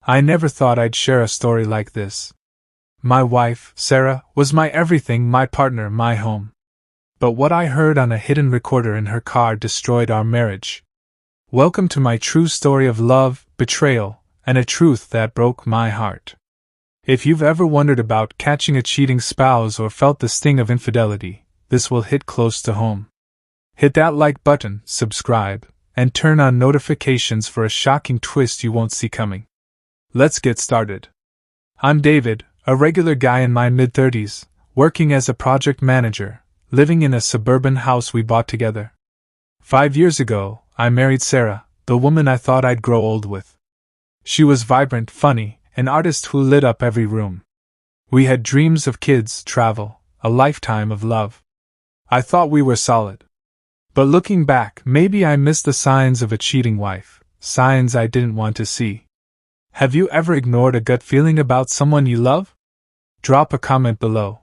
I never thought I'd share a story like this. My wife, Sarah, was my everything, my partner, my home. But what I heard on a hidden recorder in her car destroyed our marriage. Welcome to my true story of love, betrayal, and a truth that broke my heart. If you've ever wondered about catching a cheating spouse or felt the sting of infidelity, this will hit close to home. Hit that like button, subscribe, and turn on notifications for a shocking twist you won't see coming. Let's get started. I'm David, a regular guy in my mid-30s, working as a project manager, living in a suburban house we bought together. 5 years ago, I married Sarah, the woman I thought I'd grow old with. She was vibrant, funny, an artist who lit up every room. We had dreams of kids, travel, a lifetime of love. I thought we were solid. But looking back, maybe I missed the signs of a cheating wife, signs I didn't want to see. Have you ever ignored a gut feeling about someone you love? Drop a comment below.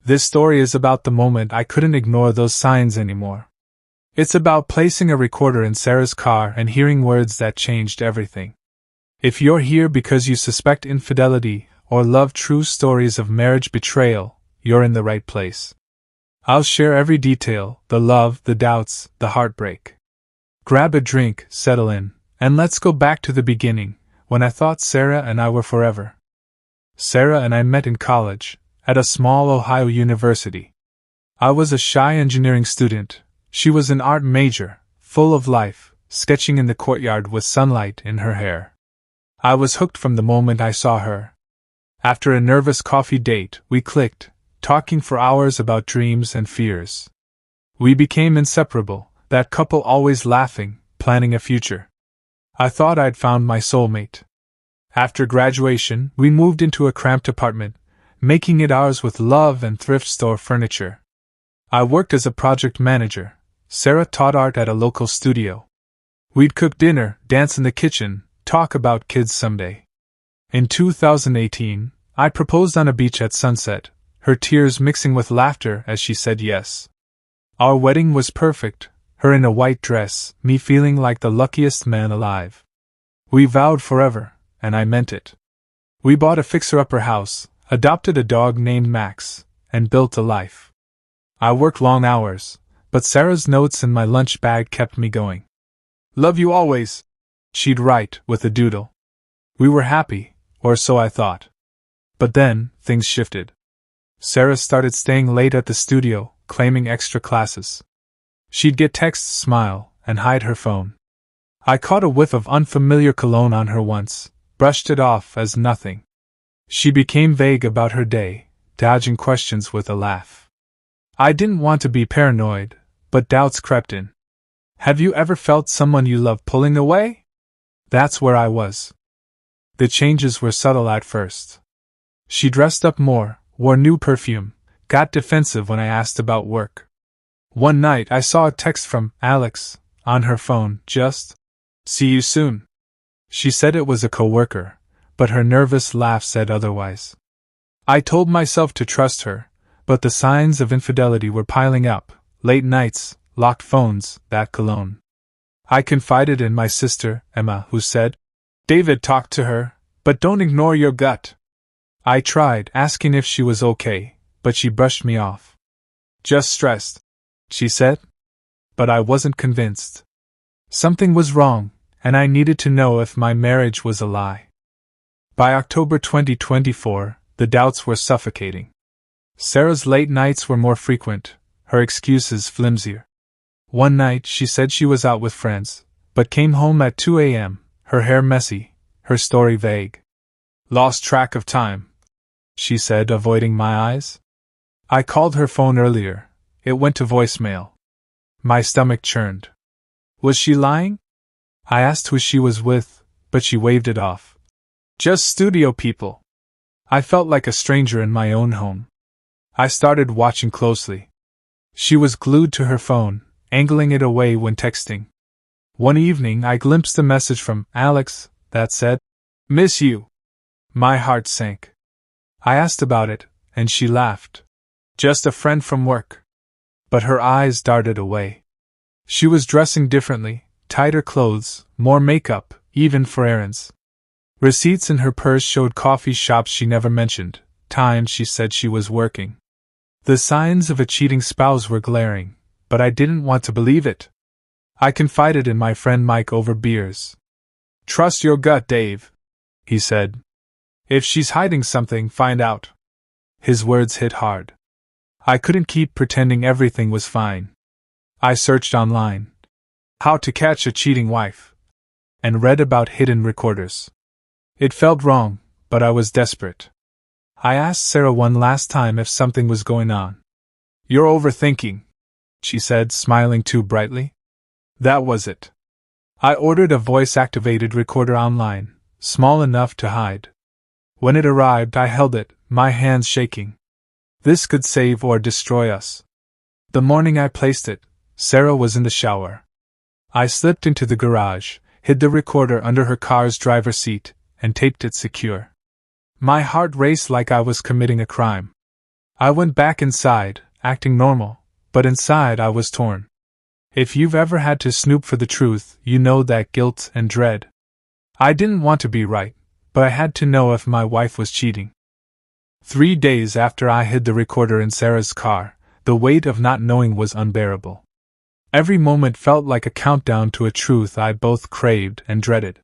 This story is about the moment I couldn't ignore those signs anymore. It's about placing a recorder in Sarah's car and hearing words that changed everything. If you're here because you suspect infidelity or love true stories of marriage betrayal, you're in the right place. I'll share every detail, the love, the doubts, the heartbreak. Grab a drink, settle in, and let's go back to the beginning, when I thought Sarah and I were forever. Sarah and I met in college, at a small Ohio university. I was a shy engineering student. She was an art major, full of life, sketching in the courtyard with sunlight in her hair. I was hooked from the moment I saw her. After a nervous coffee date, we clicked, talking for hours about dreams and fears. We became inseparable, that couple always laughing, planning a future. I thought I'd found my soulmate. After graduation, we moved into a cramped apartment, making it ours with love and thrift store furniture. I worked as a project manager. Sarah taught art at a local studio. We'd cook dinner, dance in the kitchen, talk about kids someday. In 2018, I proposed on a beach at sunset, her tears mixing with laughter as she said yes. Our wedding was perfect, her in a white dress, me feeling like the luckiest man alive. We vowed forever, and I meant it. We bought a fixer-upper house, adopted a dog named Max, and built a life. I worked long hours, but Sarah's notes in my lunch bag kept me going. "Love you always," she'd write with a doodle. We were happy, or so I thought. But then, things shifted. Sarah started staying late at the studio, claiming extra classes. She'd get texts, smile, and hide her phone. I caught a whiff of unfamiliar cologne on her once, brushed it off as nothing. She became vague about her day, dodging questions with a laugh. I didn't want to be paranoid, but doubts crept in. Have you ever felt someone you love pulling away? That's where I was. The changes were subtle at first. She dressed up more, wore new perfume, got defensive when I asked about work. One night I saw a text from Alex on her phone, just, "See you soon." She said it was a coworker, but her nervous laugh said otherwise. I told myself to trust her, but the signs of infidelity were piling up, late nights, locked phones, that cologne. I confided in my sister, Emma, who said, "David, talk to her, but don't ignore your gut." I tried, asking if she was okay, but she brushed me off. "Just stressed," she said. But I wasn't convinced. Something was wrong, and I needed to know if my marriage was a lie. By October 2024, the doubts were suffocating. Sarah's late nights were more frequent, her excuses flimsier. One night she said she was out with friends, but came home at 2 a.m., her hair messy, her story vague. "Lost track of time," she said, avoiding my eyes. I called her phone earlier. It went to voicemail. My stomach churned. Was she lying? I asked who she was with, but she waved it off. "Just studio people." I felt like a stranger in my own home. I started watching closely. She was glued to her phone, angling it away when texting. One evening I glimpsed a message from Alex that said, "Miss you." My heart sank. I asked about it, and she laughed. "Just a friend from work." But her eyes darted away. She was dressing differently, tighter clothes, more makeup, even for errands. Receipts in her purse showed coffee shops she never mentioned, times she said she was working. The signs of a cheating spouse were glaring, but I didn't want to believe it. I confided in my friend Mike over beers. "Trust your gut, Dave," he said. "If she's hiding something, find out." His words hit hard. I couldn't keep pretending everything was fine. I searched online. "How to catch a cheating wife," and read about hidden recorders. It felt wrong, but I was desperate. I asked Sarah one last time if something was going on. "You're overthinking," she said, smiling too brightly. That was it. I ordered a voice-activated recorder online, small enough to hide. When it arrived, I held it, my hands shaking. This could save or destroy us. The morning I placed it, Sarah was in the shower. I slipped into the garage, hid the recorder under her car's driver's seat, and taped it secure. My heart raced like I was committing a crime. I went back inside, acting normal, but inside I was torn. If you've ever had to snoop for the truth, you know that guilt and dread. I didn't want to be right, but I had to know if my wife was cheating. 3 days after I hid the recorder in Sarah's car, the weight of not knowing was unbearable. Every moment felt like a countdown to a truth I both craved and dreaded.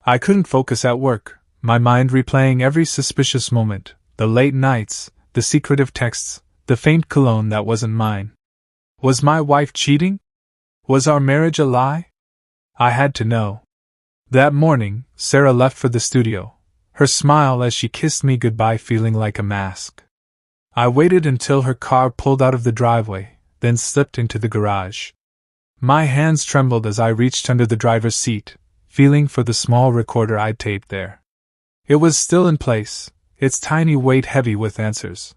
I couldn't focus at work, my mind replaying every suspicious moment, the late nights, the secretive texts, the faint cologne that wasn't mine. Was my wife cheating? Was our marriage a lie? I had to know. That morning, Sarah left for the studio, her smile as she kissed me goodbye feeling like a mask. I waited until her car pulled out of the driveway, then slipped into the garage. My hands trembled as I reached under the driver's seat, feeling for the small recorder I'd taped there. It was still in place, its tiny weight heavy with answers.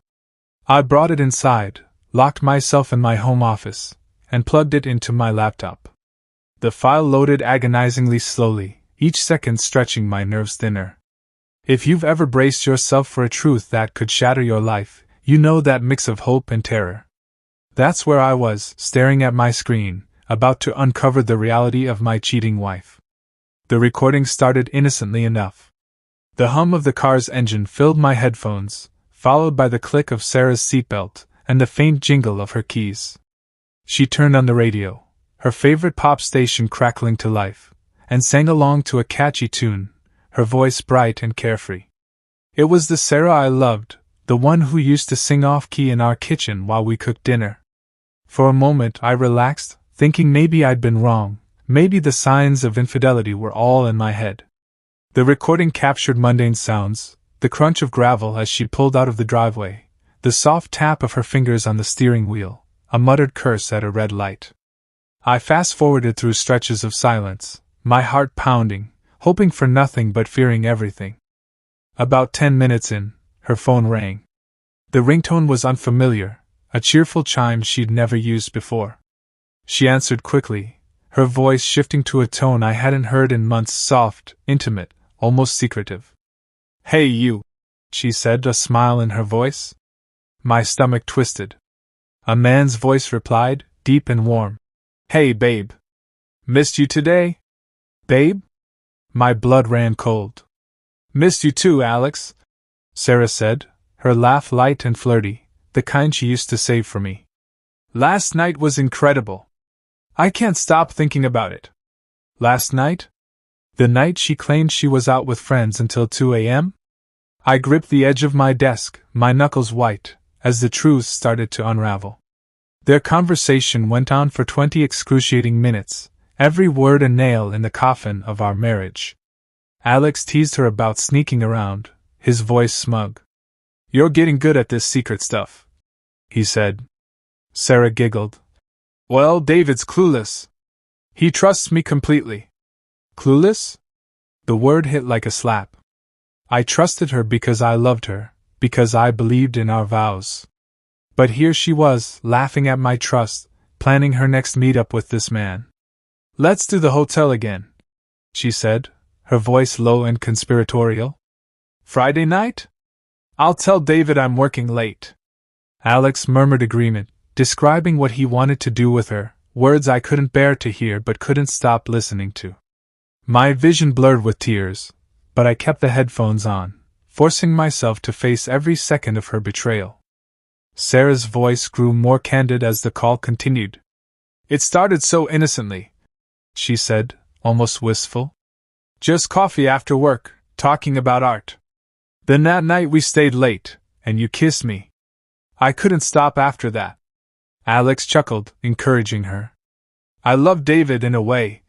I brought it inside, locked myself in my home office, and plugged it into my laptop. The file loaded agonizingly slowly, each second stretching my nerves thinner. If you've ever braced yourself for a truth that could shatter your life, you know that mix of hope and terror. That's where I was, staring at my screen, about to uncover the reality of my cheating wife. The recording started innocently enough. The hum of the car's engine filled my headphones, followed by the click of Sarah's seatbelt and the faint jingle of her keys. She turned on the radio, her favorite pop station crackling to life, and sang along to a catchy tune, her voice bright and carefree. It was the Sarah I loved, the one who used to sing off-key in our kitchen while we cooked dinner. For a moment I relaxed, thinking maybe I'd been wrong, maybe the signs of infidelity were all in my head. The recording captured mundane sounds, the crunch of gravel as she pulled out of the driveway, the soft tap of her fingers on the steering wheel, a muttered curse at a red light. I fast-forwarded through stretches of silence, my heart pounding, hoping for nothing but fearing everything. About 10 minutes in, her phone rang. The ringtone was unfamiliar, a cheerful chime she'd never used before. She answered quickly, her voice shifting to a tone I hadn't heard in months, soft, intimate, almost secretive. "Hey you," she said, a smile in her voice. My stomach twisted. A man's voice replied, deep and warm. "Hey babe. Missed you today?" "Babe?" My blood ran cold. "Missed you too, Alex," Sarah said, her laugh light and flirty, the kind she used to save for me. "Last night was incredible. I can't stop thinking about it." Last night? The night she claimed she was out with friends until 2 a.m.? I gripped the edge of my desk, my knuckles white, as the truth started to unravel. Their conversation went on for 20 excruciating minutes, every word a nail in the coffin of our marriage. Alex teased her about sneaking around, his voice smug. "You're getting good at this secret stuff," he said. Sarah giggled. "Well, David's clueless. He trusts me completely." Clueless? The word hit like a slap. I trusted her because I loved her, because I believed in our vows. But here she was, laughing at my trust, planning her next meetup with this man. "Let's do the hotel again," she said, her voice low and conspiratorial. "Friday night? I'll tell David I'm working late." Alex murmured agreement, describing what he wanted to do with her, words I couldn't bear to hear but couldn't stop listening to. My vision blurred with tears, but I kept the headphones on, forcing myself to face every second of her betrayal. Sarah's voice grew more candid as the call continued. "It started so innocently," she said, almost wistful. "Just coffee after work, talking about art. Then that night we stayed late, and you kissed me. I couldn't stop after that." Alex chuckled, encouraging her. "I love David in a way,"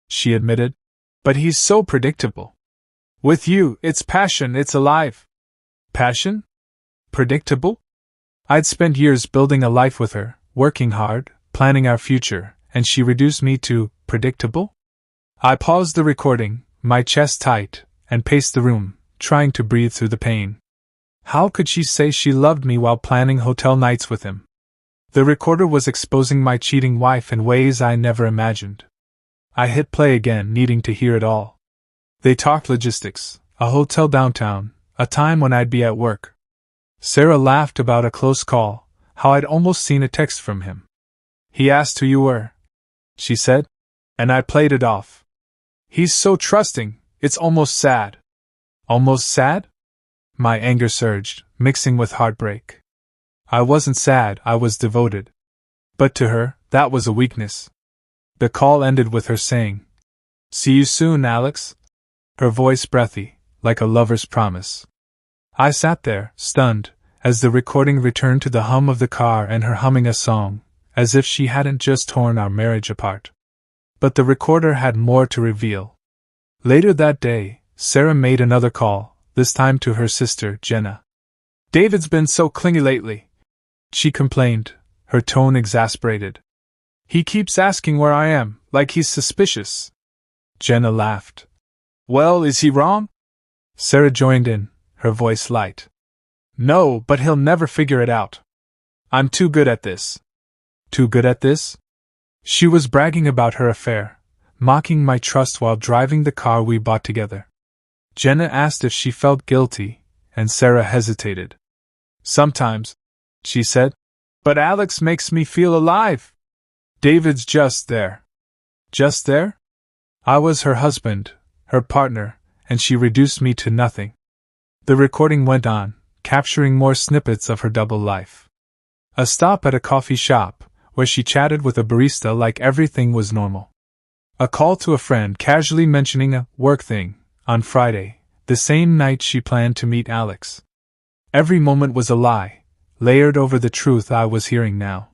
she admitted, "but he's so predictable. With you, it's passion, it's alive." Passion? Predictable? I'd spent years building a life with her, working hard, planning our future, and she reduced me to predictable? I paused the recording, my chest tight, and paced the room, trying to breathe through the pain. How could she say she loved me while planning hotel nights with him? The recorder was exposing my cheating wife in ways I never imagined. I hit play again, needing to hear it all. They talked logistics, a hotel downtown, a time when I'd be at work. Sarah laughed about a close call, how I'd almost seen a text from him. "He asked who you were," she said, and I played it off. "He's so trusting, it's almost sad." Almost sad? My anger surged, mixing with heartbreak. I wasn't sad, I was devoted. But to her, that was a weakness. The call ended with her saying, "See you soon, Alex." Her voice breathy, like a lover's promise. I sat there, stunned, as the recording returned to the hum of the car and her humming a song, as if she hadn't just torn our marriage apart. But the recorder had more to reveal. Later that day, Sarah made another call, this time to her sister, Jenna. "David's been so clingy lately," she complained, her tone exasperated. "He keeps asking where I am, like he's suspicious." Jenna laughed. "Well, is he wrong?" Sarah joined in, her voice light. "No, but he'll never figure it out. I'm too good at this." Too good at this? She was bragging about her affair, mocking my trust while driving the car we bought together. Jenna asked if she felt guilty, and Sarah hesitated. "Sometimes," she said, "but Alex makes me feel alive. David's just there." Just there? I was her husband, her partner, and she reduced me to nothing. The recording went on, capturing more snippets of her double life. A stop at a coffee shop, where she chatted with a barista like everything was normal. A call to a friend casually mentioning a work thing, on Friday, the same night she planned to meet Alex. Every moment was a lie, layered over the truth I was hearing now.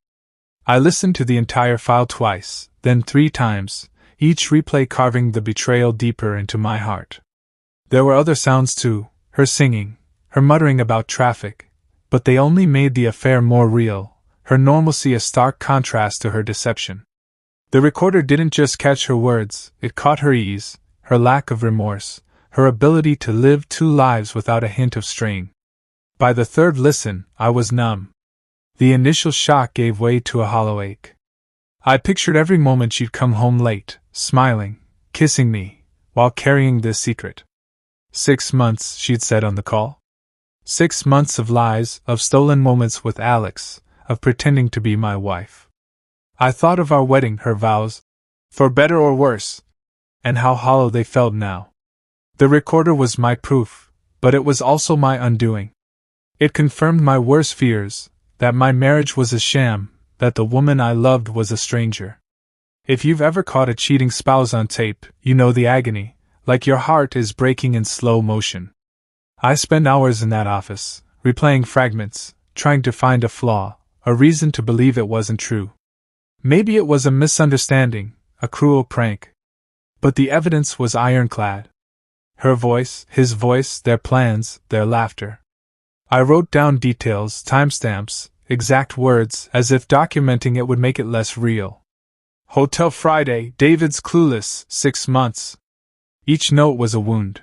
I listened to the entire file twice, then 3 times, each replay carving the betrayal deeper into my heart. There were other sounds too, her singing, her muttering about traffic, but they only made the affair more real, her normalcy a stark contrast to her deception. The recorder didn't just catch her words, it caught her ease, her lack of remorse, her ability to live 2 lives without a hint of straying. By the 3rd listen, I was numb. The initial shock gave way to a hollow ache. I pictured every moment she'd come home late, smiling, kissing me, while carrying this secret. 6 months, she'd said on the call. 6 months of lies, of stolen moments with Alex, of pretending to be my wife. I thought of our wedding, her vows, for better or worse, and how hollow they felt now. The recorder was my proof, but it was also my undoing. It confirmed my worst fears, that my marriage was a sham, that the woman I loved was a stranger. If you've ever caught a cheating spouse on tape, you know the agony, like your heart is breaking in slow motion. I spent hours in that office, replaying fragments, trying to find a flaw, a reason to believe it wasn't true. Maybe it was a misunderstanding, a cruel prank. But the evidence was ironclad. Her voice, his voice, their plans, their laughter. I wrote down details, timestamps, exact words, as if documenting it would make it less real. Hotel Friday, David's clueless, 6 months. Each note was a wound.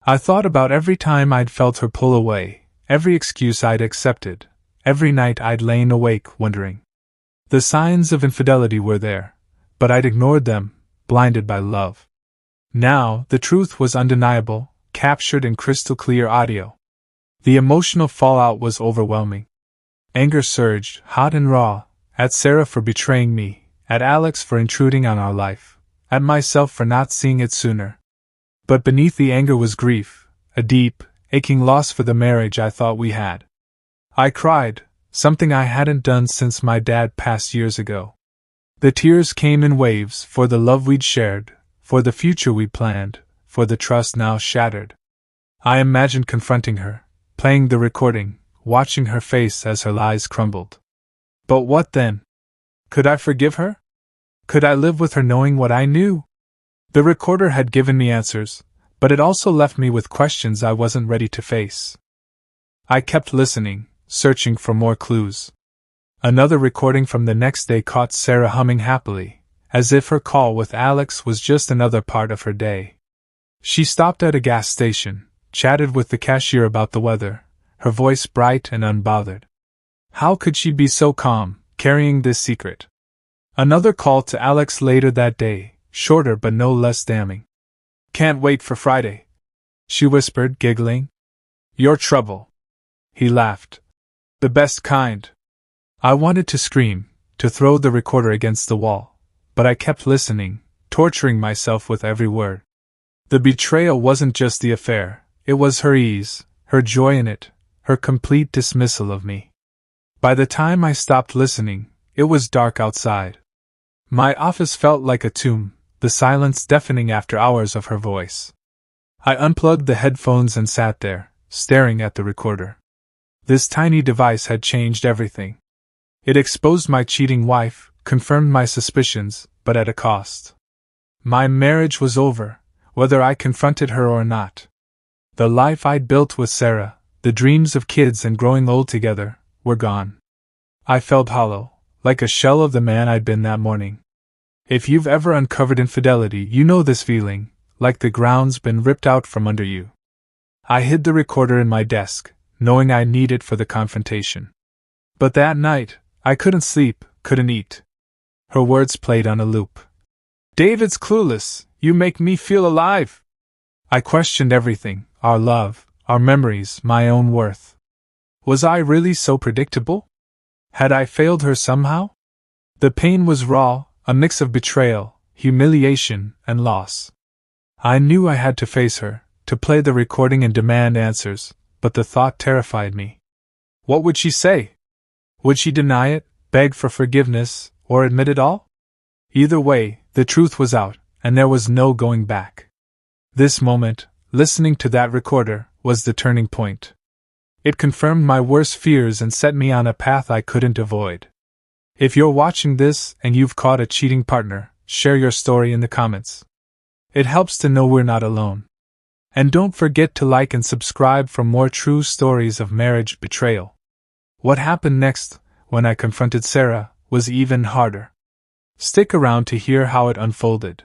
I thought about every time I'd felt her pull away, every excuse I'd accepted, every night I'd lain awake wondering. The signs of infidelity were there, but I'd ignored them, blinded by love. Now, the truth was undeniable, captured in crystal clear audio. The emotional fallout was overwhelming. Anger surged, hot and raw, at Sarah for betraying me, at Alex for intruding on our life, at myself for not seeing it sooner. But beneath the anger was grief, a deep, aching loss for the marriage I thought we had. I cried, something I hadn't done since my dad passed years ago. The tears came in waves for the love we'd shared, for the future we planned, for the trust now shattered. I imagined confronting her, playing the recording, watching her face as her lies crumbled. But what then? Could I forgive her? Could I live with her knowing what I knew? The recorder had given me answers, but it also left me with questions I wasn't ready to face. I kept listening, searching for more clues. Another recording from the next day caught Sarah humming happily, as if her call with Alex was just another part of her day. She stopped at a gas station, chatted with the cashier about the weather, her voice bright and unbothered. How could she be so calm, carrying this secret? Another call to Alex later that day, shorter but no less damning. "Can't wait for Friday," she whispered, giggling. "Your trouble." He laughed. "The best kind." I wanted to scream, to throw the recorder against the wall, but I kept listening, torturing myself with every word. The betrayal wasn't just the affair, it was her ease, her joy in it, her complete dismissal of me. By the time I stopped listening, it was dark outside. My office felt like a tomb, the silence deafening after hours of her voice. I unplugged the headphones and sat there, staring at the recorder. This tiny device had changed everything. It exposed my cheating wife, confirmed my suspicions, but at a cost. My marriage was over, whether I confronted her or not. The life I'd built with Sarah, the dreams of kids and growing old together, were gone. I felt hollow, like a shell of the man I'd been that morning. If you've ever uncovered infidelity, you know this feeling, like the ground's been ripped out from under you. I hid the recorder in my desk, knowing I need it for the confrontation. But that night, I couldn't sleep, couldn't eat. Her words played on a loop. "David's clueless, you make me feel alive." I questioned everything, our love, our memories, my own worth. Was I really so predictable? Had I failed her somehow? The pain was raw, a mix of betrayal, humiliation, and loss. I knew I had to face her, to play the recording and demand answers, but the thought terrified me. What would she say? Would she deny it, beg for forgiveness, or admit it all? Either way, the truth was out, and there was no going back. This moment, listening to that recorder, was the turning point. It confirmed my worst fears and set me on a path I couldn't avoid. If you're watching this and you've caught a cheating partner, share your story in the comments. It helps to know we're not alone. And don't forget to like and subscribe for more true stories of marriage betrayal. What happened next, when I confronted Sarah, was even harder. Stick around to hear how it unfolded.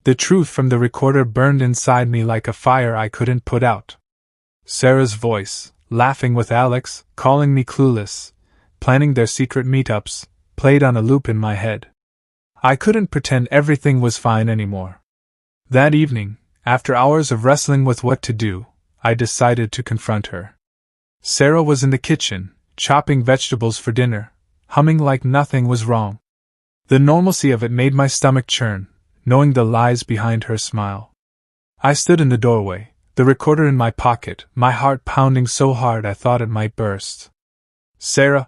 The truth from the recorder burned inside me like a fire I couldn't put out. Sarah's voice, laughing with Alex, calling me clueless, planning their secret meetups, played on a loop in my head. I couldn't pretend everything was fine anymore. That evening, after hours of wrestling with what to do, I decided to confront her. Sarah was in the kitchen, chopping vegetables for dinner, humming like nothing was wrong. The normalcy of it made my stomach churn, knowing the lies behind her smile. I stood in the doorway, the recorder in my pocket, my heart pounding so hard I thought it might burst. "Sarah,"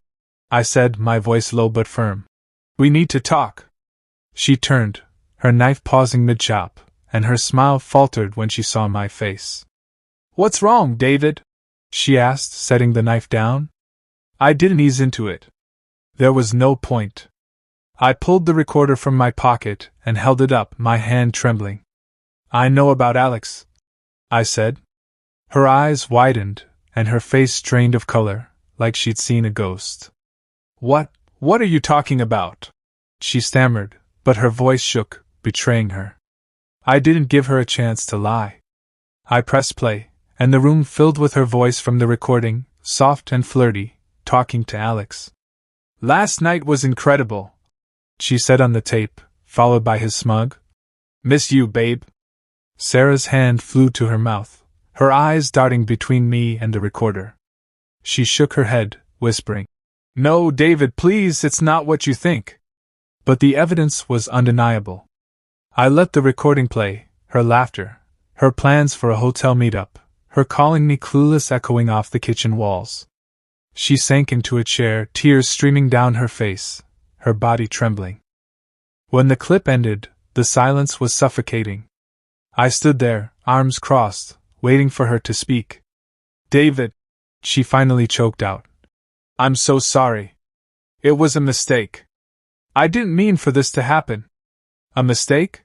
I said, my voice low but firm. "We need to talk." She turned, her knife pausing mid-chop, and her smile faltered when she saw my face. "What's wrong, David?" she asked, setting the knife down. I didn't ease into it. There was no point. I pulled the recorder from my pocket and held it up, my hand trembling. "I know about Alex," I said. Her eyes widened, and her face strained of color, like she'd seen a ghost. What are you talking about?" she stammered, but her voice shook, betraying her. I didn't give her a chance to lie. I pressed play, and the room filled with her voice from the recording, soft and flirty, talking to Alex. "Last night was incredible," she said on the tape, followed by his smug, "Miss you, babe." Sarah's hand flew to her mouth, her eyes darting between me and the recorder. She shook her head, whispering, "No, David, please, it's not what you think." But the evidence was undeniable. I let the recording play, her laughter, Her plans for a hotel meetup, her calling me clueless echoing off the kitchen walls. She sank into a chair, tears streaming down her face, her body trembling. When the clip ended, the silence was suffocating. I stood there, arms crossed, waiting for her to speak. "David," she finally choked out. "I'm so sorry. It was a mistake. I didn't mean for this to happen." "A mistake?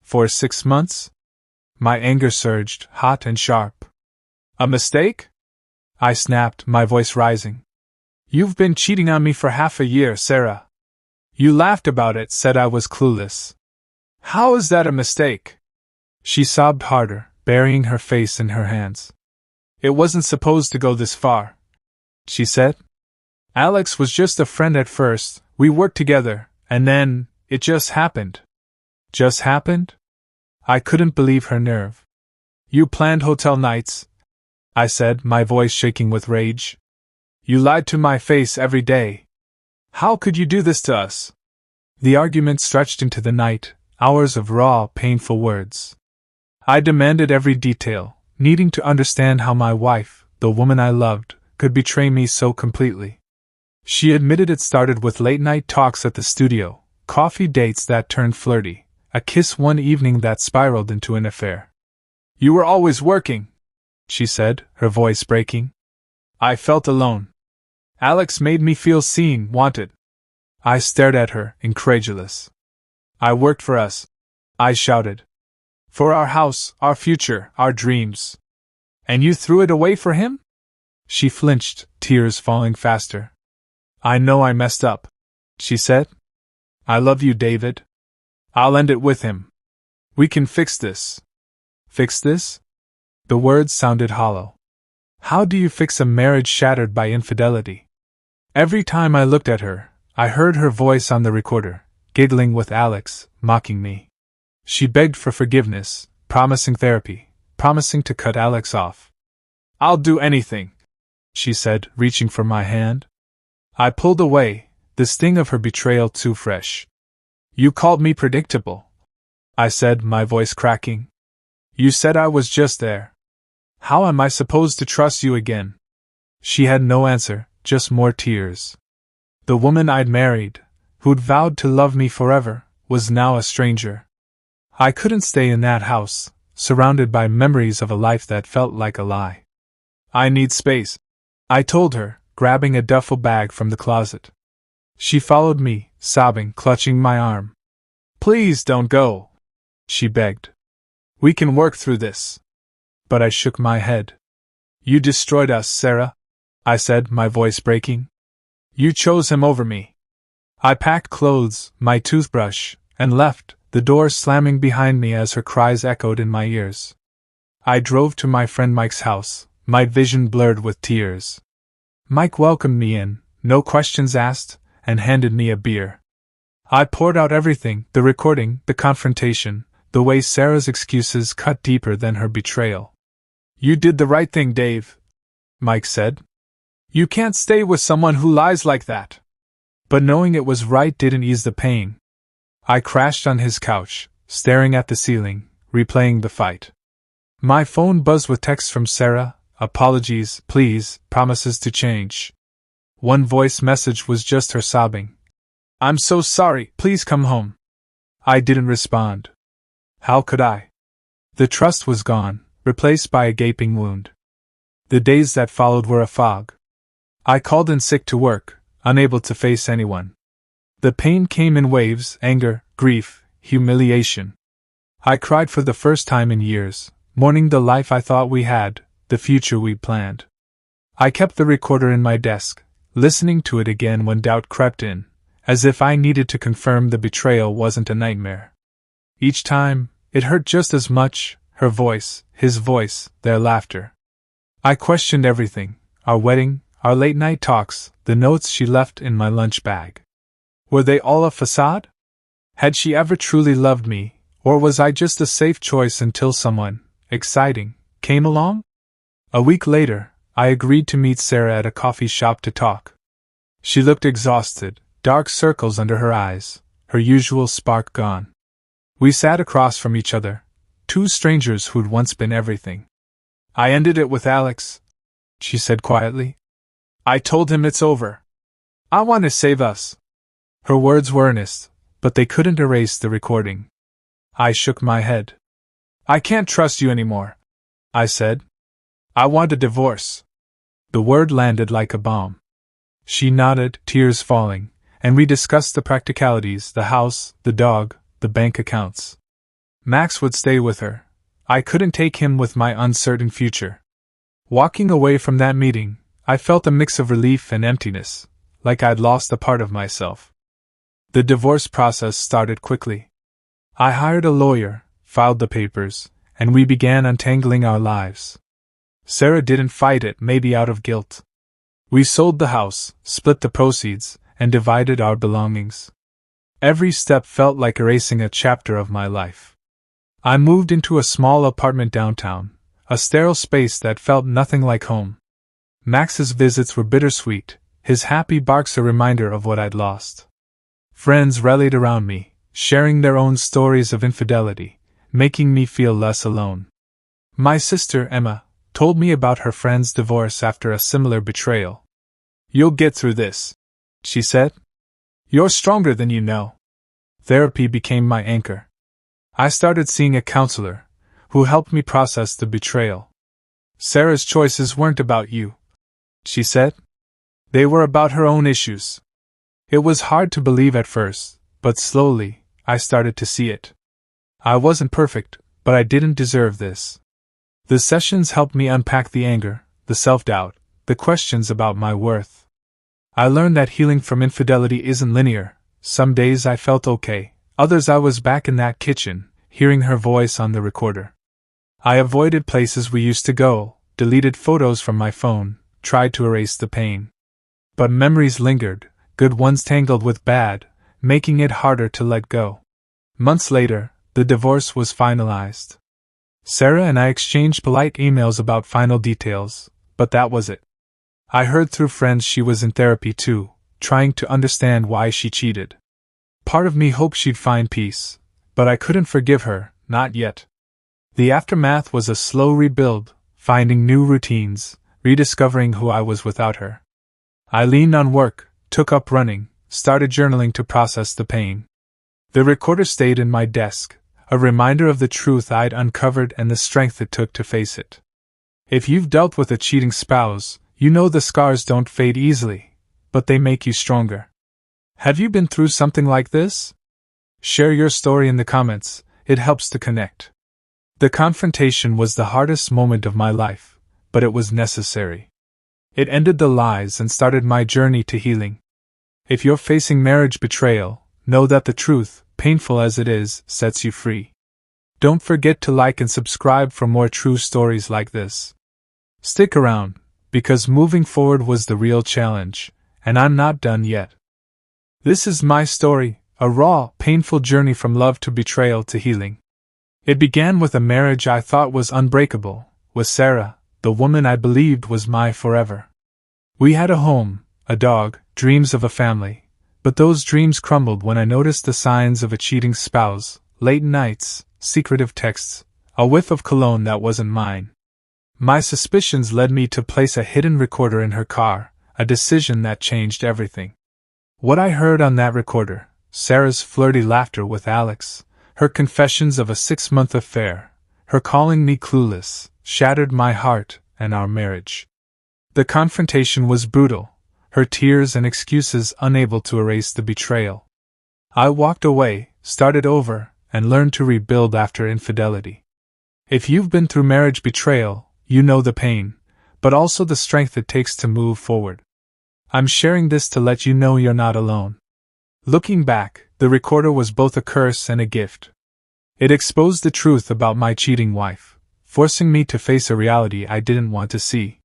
For 6 months?" My anger surged, hot and sharp. "A mistake?" I snapped, my voice rising. "You've been cheating on me for half a year, Sarah. You laughed about it, said I was clueless. How is that a mistake?" She sobbed harder, burying her face in her hands. "It wasn't supposed to go this far," she said. "Alex was just a friend at first, we worked together, and then, it just happened." "Just happened?" I couldn't believe her nerve. "You planned hotel nights," I said, my voice shaking with rage. "You lied to my face every day. How could you do this to us?" The argument stretched into the night, hours of raw, painful words. I demanded every detail, needing to understand how my wife, the woman I loved, could betray me so completely. She admitted it started with late-night talks at the studio, coffee dates that turned flirty, a kiss one evening that spiraled into an affair. "You were always working," she said, her voice breaking. "I felt alone. Alex made me feel seen, wanted." I stared at her, incredulous. "I worked for us," I shouted. "For our house, our future, our dreams. And you threw it away for him?" She flinched, tears falling faster. "I know I messed up," she said. "I love you, David. I'll end it with him. We can fix this." "Fix this?" The words sounded hollow. How do you fix a marriage shattered by infidelity? Every time I looked at her, I heard her voice on the recorder, giggling with Alex, mocking me. She begged for forgiveness, promising therapy, promising to cut Alex off. "I'll do anything," she said, reaching for my hand. I pulled away, the sting of her betrayal too fresh. "You called me predictable," I said, my voice cracking. "You said I was just there. How am I supposed to trust you again?" She had no answer, just more tears. The woman I'd married, who'd vowed to love me forever, was now a stranger. I couldn't stay in that house, surrounded by memories of a life that felt like a lie. "I need space," I told her, grabbing a duffel bag from the closet. She followed me, sobbing, clutching my arm. "Please don't go," she begged. "We can work through this." But I shook my head. "You destroyed us, Sarah," I said, my voice breaking. "You chose him over me." I packed clothes, my toothbrush, and left, the door slamming behind me as her cries echoed in my ears. I drove to my friend Mike's house, my vision blurred with tears. Mike welcomed me in, no questions asked, and handed me a beer. I poured out everything, the recording, the confrontation, the way Sarah's excuses cut deeper than her betrayal. "You did the right thing, Dave," Mike said. "You can't stay with someone who lies like that." But knowing it was right didn't ease the pain. I crashed on his couch, staring at the ceiling, replaying the fight. My phone buzzed with texts from Sarah, apologies, please, promises to change. One voice message was just her sobbing. "I'm so sorry, please come home." I didn't respond. How could I? The trust was gone, replaced by a gaping wound. The days that followed were a fog. I called in sick to work, unable to face anyone. The pain came in waves, anger, grief, humiliation. I cried for the first time in years, mourning the life I thought we had, the future we'd planned. I kept the recorder in my desk, listening to it again when doubt crept in, as if I needed to confirm the betrayal wasn't a nightmare. Each time, it hurt just as much, her voice, his voice, their laughter. I questioned everything, our wedding, our late-night talks, the notes she left in my lunch bag. Were they all a facade? Had she ever truly loved me, or was I just a safe choice until someone, exciting, came along? A week later, I agreed to meet Sarah at a coffee shop to talk. She looked exhausted, dark circles under her eyes, her usual spark gone. We sat across from each other, two strangers who'd once been everything. I ended it with Alex, she said quietly. I told him it's over. I want to save us. Her words were earnest, but they couldn't erase the recording. I shook my head. I can't trust you anymore, I said. I want a divorce. The word landed like a bomb. She nodded, tears falling, and we discussed the practicalities, the house, the dog, the bank accounts. Max would stay with her. I couldn't take him with my uncertain future. Walking away from that meeting, I felt a mix of relief and emptiness, like I'd lost a part of myself. The divorce process started quickly. I hired a lawyer, filed the papers, and we began untangling our lives. Sarah didn't fight it, maybe out of guilt. We sold the house, split the proceeds, and divided our belongings. Every step felt like erasing a chapter of my life. I moved into a small apartment downtown, a sterile space that felt nothing like home. Max's visits were bittersweet, his happy barks a reminder of what I'd lost. Friends rallied around me, sharing their own stories of infidelity, making me feel less alone. My sister, Emma, told me about her friend's divorce after a similar betrayal. You'll get through this, she said. You're stronger than you know. Therapy became my anchor. I started seeing a counselor, who helped me process the betrayal. Sarah's choices weren't about you, she said. They were about her own issues. It was hard to believe at first, but slowly, I started to see it. I wasn't perfect, but I didn't deserve this. The sessions helped me unpack the anger, the self-doubt, the questions about my worth. I learned that healing from infidelity isn't linear. Some days I felt okay, others I was back in that kitchen, hearing her voice on the recorder. I avoided places we used to go, deleted photos from my phone, tried to erase the pain. But memories lingered, good ones tangled with bad, making it harder to let go. Months later, the divorce was finalized. Sarah and I exchanged polite emails about final details, but that was it. I heard through friends she was in therapy too, trying to understand why she cheated. Part of me hoped she'd find peace, but I couldn't forgive her, not yet. The aftermath was a slow rebuild, finding new routines, rediscovering who I was without her. I leaned on work, took up running, started journaling to process the pain. The recorder stayed in my desk, a reminder of the truth I'd uncovered and the strength it took to face it. If you've dealt with a cheating spouse, you know the scars don't fade easily, but they make you stronger. Have you been through something like this? Share your story in the comments, it helps to connect. The confrontation was the hardest moment of my life, but it was necessary. It ended the lies and started my journey to healing. If you're facing marriage betrayal, know that the truth, painful as it is, sets you free. Don't forget to like and subscribe for more true stories like this. Stick around, because moving forward was the real challenge, and I'm not done yet. This is my story, a raw, painful journey from love to betrayal to healing. It began with a marriage I thought was unbreakable, with Sarah, the woman I believed was my forever. We had a home, a dog, dreams of a family, but those dreams crumbled when I noticed the signs of a cheating spouse, late nights, secretive texts, a whiff of cologne that wasn't mine. My suspicions led me to place a hidden recorder in her car, a decision that changed everything. What I heard on that recorder, Sarah's flirty laughter with Alex, her confessions of a 6-month affair, her calling me clueless, shattered my heart and our marriage. The confrontation was brutal, her tears and excuses unable to erase the betrayal. I walked away, started over, and learned to rebuild after infidelity. If you've been through marriage betrayal, you know the pain, but also the strength it takes to move forward. I'm sharing this to let you know you're not alone. Looking back, the recorder was both a curse and a gift. It exposed the truth about my cheating wife, forcing me to face a reality I didn't want to see.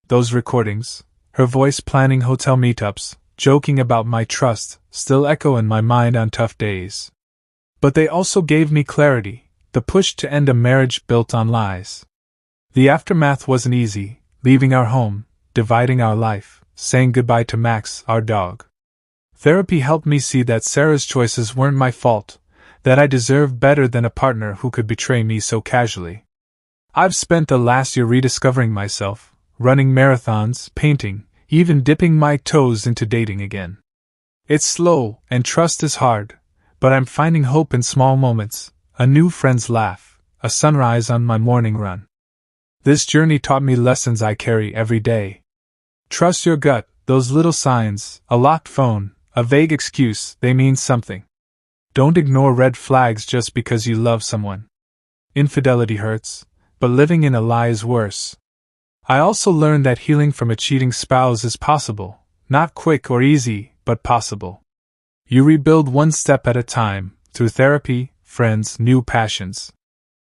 Those recordings, her voice planning hotel meetups, joking about my trust, still echo in my mind on tough days. But they also gave me clarity, the push to end a marriage built on lies. The aftermath wasn't easy, leaving our home, dividing our life, saying goodbye to Max, our dog. Therapy helped me see that Sarah's choices weren't my fault, that I deserve better than a partner who could betray me so casually. I've spent the last year rediscovering myself, running marathons, painting, even dipping my toes into dating again. It's slow, and trust is hard, but I'm finding hope in small moments, a new friend's laugh, a sunrise on my morning run. This journey taught me lessons I carry every day. Trust your gut, those little signs, a locked phone, a vague excuse, they mean something. Don't ignore red flags just because you love someone. Infidelity hurts, but living in a lie is worse. I also learned that healing from a cheating spouse is possible, not quick or easy, but possible. You rebuild one step at a time, through therapy, friends, new passions.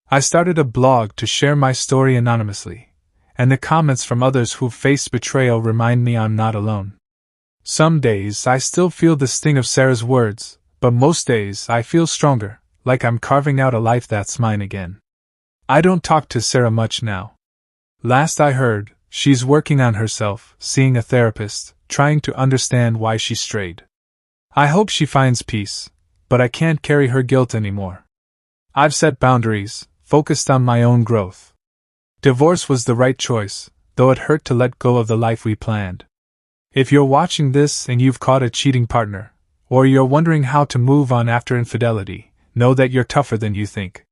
I started a blog to share my story anonymously, and the comments from others who've faced betrayal remind me I'm not alone. Some days I still feel the sting of Sarah's words, but most days I feel stronger, like I'm carving out a life that's mine again. I don't talk to Sarah much now. Last I heard, she's working on herself, seeing a therapist, trying to understand why she strayed. I hope she finds peace, but I can't carry her guilt anymore. I've set boundaries, focused on my own growth. Divorce was the right choice, though it hurt to let go of the life we planned. If you're watching this and you've caught a cheating partner, or you're wondering how to move on after infidelity, know that you're tougher than you think.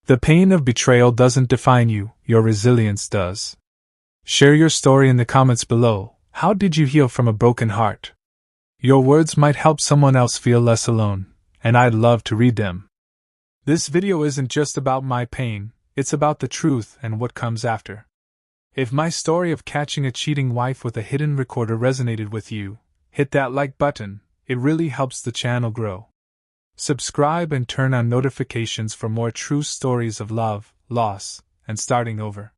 The pain of betrayal doesn't define you, your resilience does. Share your story in the comments below. How did you heal from a broken heart? Your words might help someone else feel less alone, and I'd love to read them. This video isn't just about my pain, it's about the truth and what comes after. If my story of catching a cheating wife with a hidden recorder resonated with you, hit that like button, it really helps the channel grow. Subscribe and turn on notifications for more true stories of love, loss, and starting over.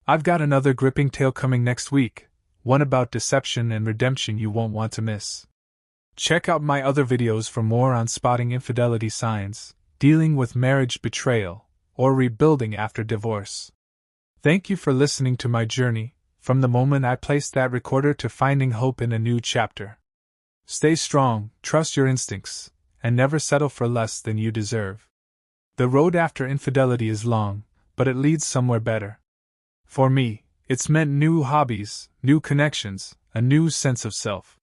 I've got another gripping tale coming next week, one about deception and redemption you won't want to miss. Check out my other videos for more on spotting infidelity signs, dealing with marriage betrayal, or rebuilding after divorce. Thank you for listening to my journey, from the moment I placed that recorder to finding hope in a new chapter. Stay strong, trust your instincts, and never settle for less than you deserve. The road after infidelity is long, but it leads somewhere better. For me, it's meant new hobbies, new connections, a new sense of self.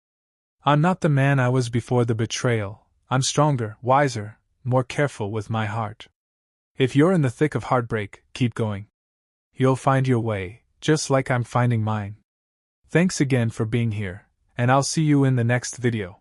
I'm not the man I was before the betrayal. I'm stronger, wiser, more careful with my heart. If you're in the thick of heartbreak, keep going. You'll find your way, just like I'm finding mine. Thanks again for being here, and I'll see you in the next video.